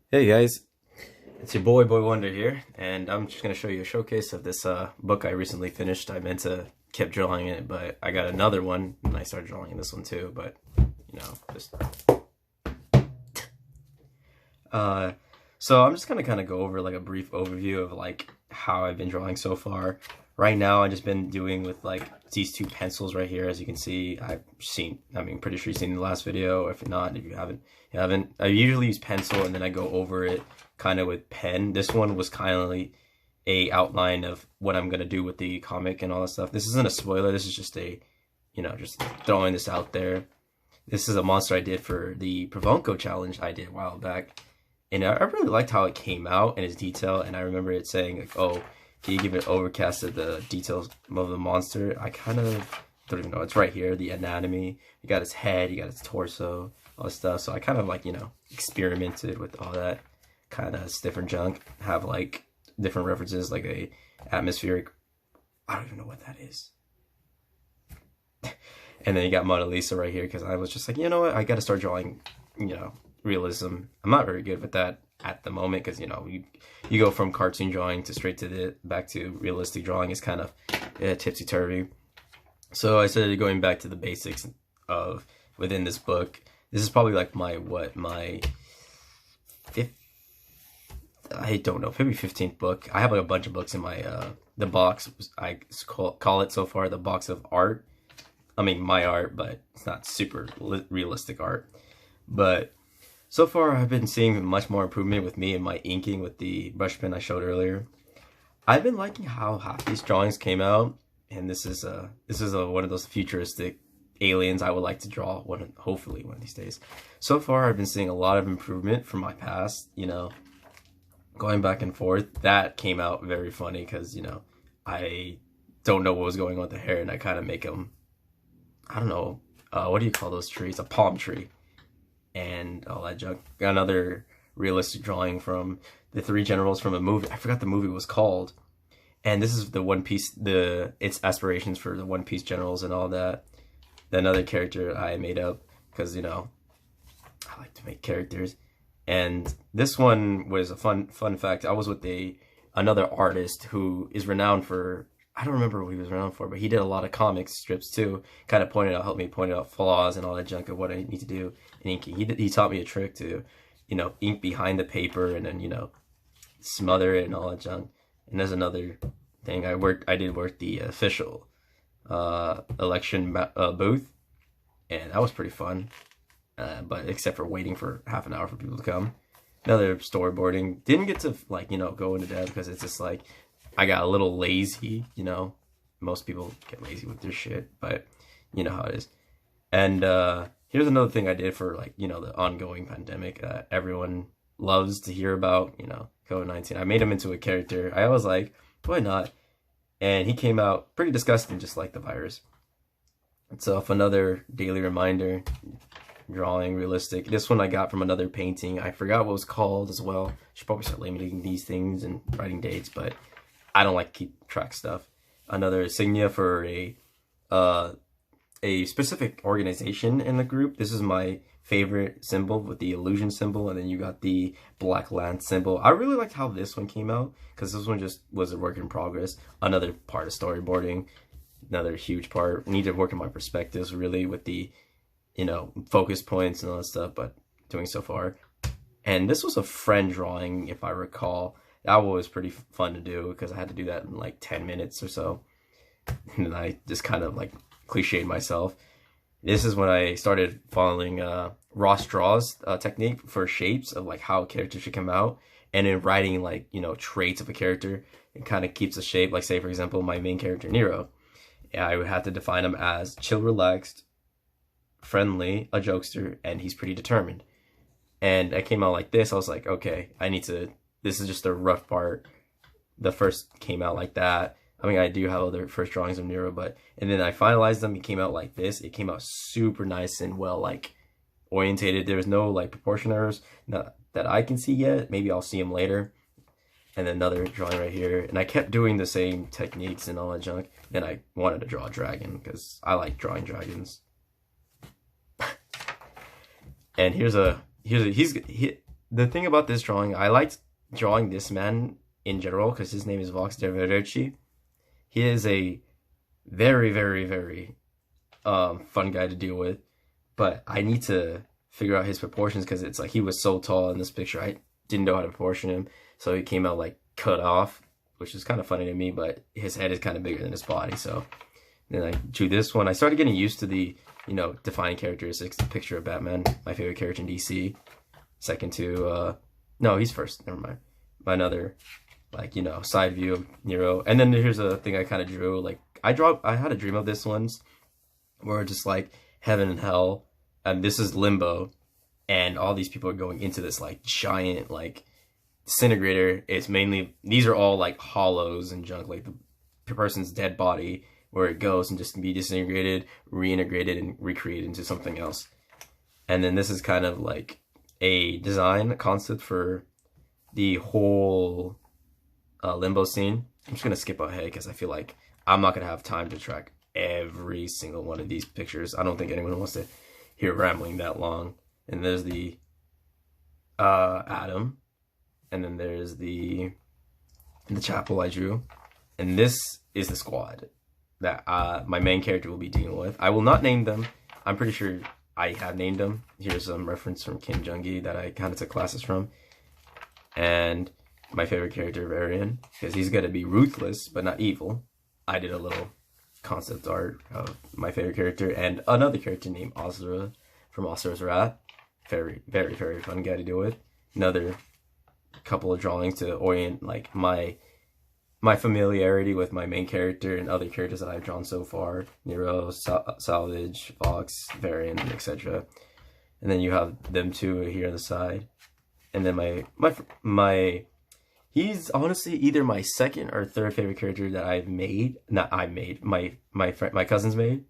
Hey guys, it's your boy Wonder here, and I'm just gonna show you a showcase of this book I recently finished. I meant to keep drawing it, but I got another one, and I started drawing this one too. But just uh, so I'm just gonna kind of go over like a brief overview of like how I've been drawing so far. Right now, I've just been doing with like these two pencils right here, as you can see. Pretty sure you've seen the last video. If not, if you haven't. I usually use pencil, and then I go over it kind of with pen. This one was kind of like a outline of what I'm gonna do with the comic and all that stuff. This isn't a spoiler. This is just just throwing this out there. This is a monster I did for the Provonko challenge I did a while back. And I really liked how it came out and its detail. And I remember it saying, like, oh, can you give it overcast of the details of the monster? I kind of don't even know. It's right here, the anatomy. You got its head, you got its torso, all this stuff. So I kind of like, experimented with all that kind of different junk. Have like different references, like a atmospheric, I don't even know what that is. And then you got Mona Lisa right here because I was just like, you know what, I got to start drawing, realism. I'm not very good with that at the moment because you go from cartoon drawing to straight to the back to realistic drawing is kind of tipsy turvy. So I started going back to the basics of within this book. This is probably like my fifth, I don't know, maybe 15th book. I have like a bunch of books in my the box. I call it so far the box of art. I mean, my art, but it's not super realistic art. But so far, I've been seeing much more improvement with me and my inking with the brush pen I showed earlier. I've been liking how half these drawings came out, and this is one of those futuristic aliens I would like to draw hopefully one of these days. So far, I've been seeing a lot of improvement from my past. Going back and forth. That came out very funny because I don't know what was going on with the hair, and I kind of make them. I don't know, what do you call those trees? A palm tree. And all that junk. Got another realistic drawing from the three generals from a movie. I forgot the movie was called. And this is the One Piece, its aspirations for the One Piece generals and all that. Another character I made up because, I like to make characters. And this one was a fun fact. I was with another artist who is renowned for, I don't remember what he was renowned for, but he did a lot of comic strips too. Kind of helped me point out flaws and all that junk of what I need to do in inking. He taught me a trick to, ink behind the paper and then, smother it and all that junk. And there's another thing I did work the official election booth, and that was pretty fun. But except for waiting for half an hour for people to come. Another storyboarding. Didn't get to go into depth because it's just like I got a little lazy, Most people get lazy with their shit, but you know how it is. And here's another thing I did for the ongoing pandemic. Everyone loves to hear about, COVID-19. I made him into a character. I was like, why not? And he came out pretty disgusting, just like the virus. Itself, another daily reminder, drawing realistic. This one I got from another painting. I forgot what it was called as well. Should probably start limiting these things and writing dates, but I don't like to keep track stuff. Another insignia for a specific organization in the group. This is my favorite symbol with the illusion symbol, and then you got the black lance symbol. I really liked how this one came out because this one just was a work in progress. Another part of storyboarding, another huge part. I need to work on my perspectives really with the focus points and all that stuff, but doing so far. And this was a friend drawing, if I recall. That was pretty fun to do because I had to do that in like 10 minutes or so. And then I just kind of like cliched myself. This is when I started following Ross Straw's technique for shapes of like how a character should come out. And then writing like, traits of a character. It kind of keeps the shape. Like say, for example, my main character, Nero. I would have to define him as chill, relaxed, friendly, a jokester, and he's pretty determined. And I came out like this. I was like, okay, this is just the rough part. The first came out like that. I mean, I do have other first drawings of Nero, and then I finalized them. It came out like this. It came out super nice and well, like, orientated. There was no, like, proportion errors that I can see yet. Maybe I'll see them later. And then another drawing right here. And I kept doing the same techniques and all that junk. And I wanted to draw a dragon because I like drawing dragons. And he's the thing about this drawing, I liked drawing this man in general because his name is Vox Derverci. He is a very, very, very fun guy to deal with, but I need to figure out his proportions because it's like he was so tall in this picture. I didn't know how to proportion him, so he came out like cut off, which is kind of funny to me, but his head is kind of bigger than his body. So then I drew this one. I started getting used to the, defining characteristics. The picture of Batman, my favorite character in DC. Second to, no, he's first. Never mind. Another, side view of Nero. And then here's a thing I kind of drew. Like, I had a dream of this once where just like heaven and hell. And this is limbo. And all these people are going into this like giant, like, disintegrator. It's mainly, these are all like hollows and junk, like the person's dead body where it goes and just be disintegrated, reintegrated, and recreated into something else. And then this is kind of like a design concept for the whole limbo scene. I'm just gonna skip ahead because I feel like I'm not gonna have time to track every single one of these pictures. I don't think anyone wants to hear rambling that long. And there's the Adam, and then there's the chapel I drew, and this is the squad that my main character will be dealing with. I will not name them. I'm pretty sure I have named them. Here's some reference from Kim Jung-gi that I kind of took classes from. And my favorite character, Varian, because he's going to be ruthless, but not evil. I did a little concept art of my favorite character and another character named Asura from Asura's Wrath. Very, very, very fun guy to deal with. Another couple of drawings to orient like my familiarity with my main character and other characters that I've drawn so far. Nero, Salvage, Fox, Varian, etc. And then you have them two here on the side. And then my he's honestly either my second or third favorite character that I've made. Not I made, my cousins made.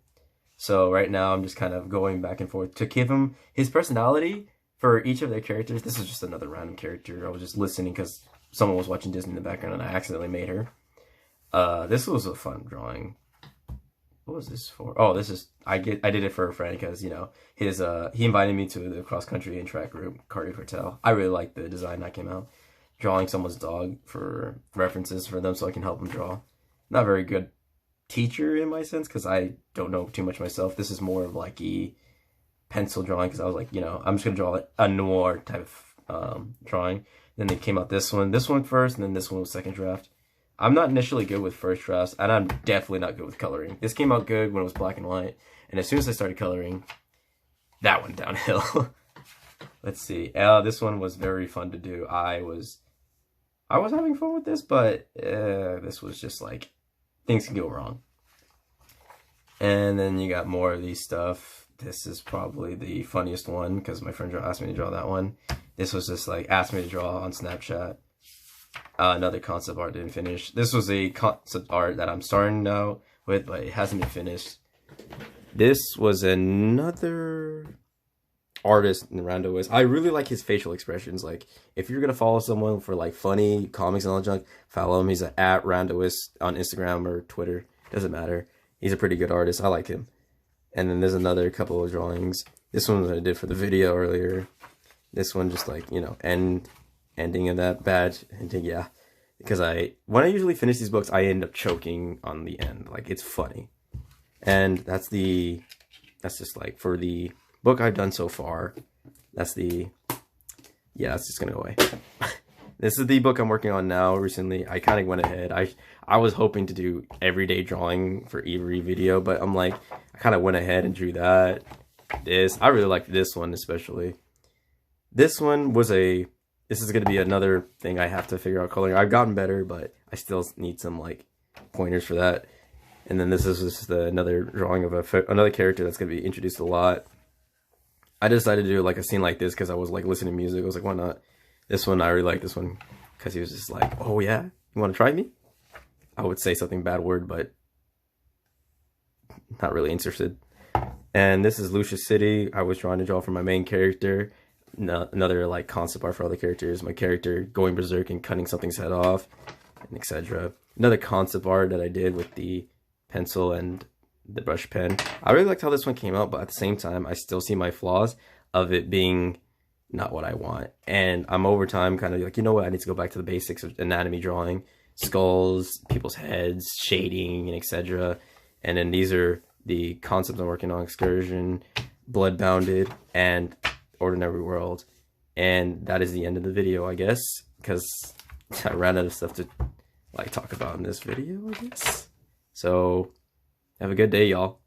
So right now I'm just kind of going back and forth to give him his personality for each of their characters. This is just another random character. I was just listening because someone was watching Disney in the background and I accidentally made her. This was a fun drawing. What was this for? Oh, this is I did it for a friend because his he invited me to the cross country and track group Cardio Cartel. I really liked the design that came out. Drawing someone's dog for references for them so I can help them draw. Not very good teacher in my sense because I don't know too much myself. This is more of like a pencil drawing because I was like, I'm just gonna draw a noir type of drawing. Then they came out this one first, and then this one was second draft. I'm not initially good with first drafts, and I'm definitely not good with coloring. This came out good when it was black and white, and as soon as I started coloring, that went downhill. Let's see. This one was very fun to do. I was having fun with this, but this was just like, things can go wrong. And then you got more of these stuff. This is probably the funniest one because my friend asked me to draw that one. This was just like, asked me to draw on Snapchat. Another concept art didn't finish. This was a concept art that I'm starting now with, but it hasn't been finished. This was another artist in Rando Wiz. I really like his facial expressions. Like, if you're gonna follow someone for like funny comics and all that junk, follow him. He's at Rando Wiz on Instagram or Twitter. Doesn't matter. He's a pretty good artist. I like him. And then there's another couple of drawings. This one I did for the video earlier. This one just like, ending of that badge. And yeah, because when I usually finish these books, I end up choking on the end. Like, it's funny. And that's just like for the book I've done so far. That's just gonna go away. This is the book I'm working on now. Recently, I kind of went ahead. I was hoping to do everyday drawing for every video, but I'm like, I kind of went ahead and drew that. I really like this one especially. This one was this is gonna be another thing I have to figure out coloring. I've gotten better, but I still need some like pointers for that. And then this is just another drawing of another character that's gonna be introduced a lot. I decided to do like a scene like this because I was like listening to music. I was like, why not? This one, I really like this one because he was just like, oh yeah, you want to try me? I would say something bad word, but not really interested. And this is Lucia City. I was trying to draw for my main character. Another like concept art for other characters. My character going berserk and cutting something's head off, and etc. Another concept art that I did with the pencil and the brush pen. I really liked how this one came out, but at the same time, I still see my flaws of it being not what I want. And I'm over time kind of like, you know what, I need to go back to the basics of anatomy drawing, skulls, people's heads, shading, and etc. And then these are the concepts I'm working on: Excursion, Blood Bounded, and Ordinary World. And that is the end of the video, I guess, because I ran out of stuff to like talk about in this video, I guess. So have a good day, y'all.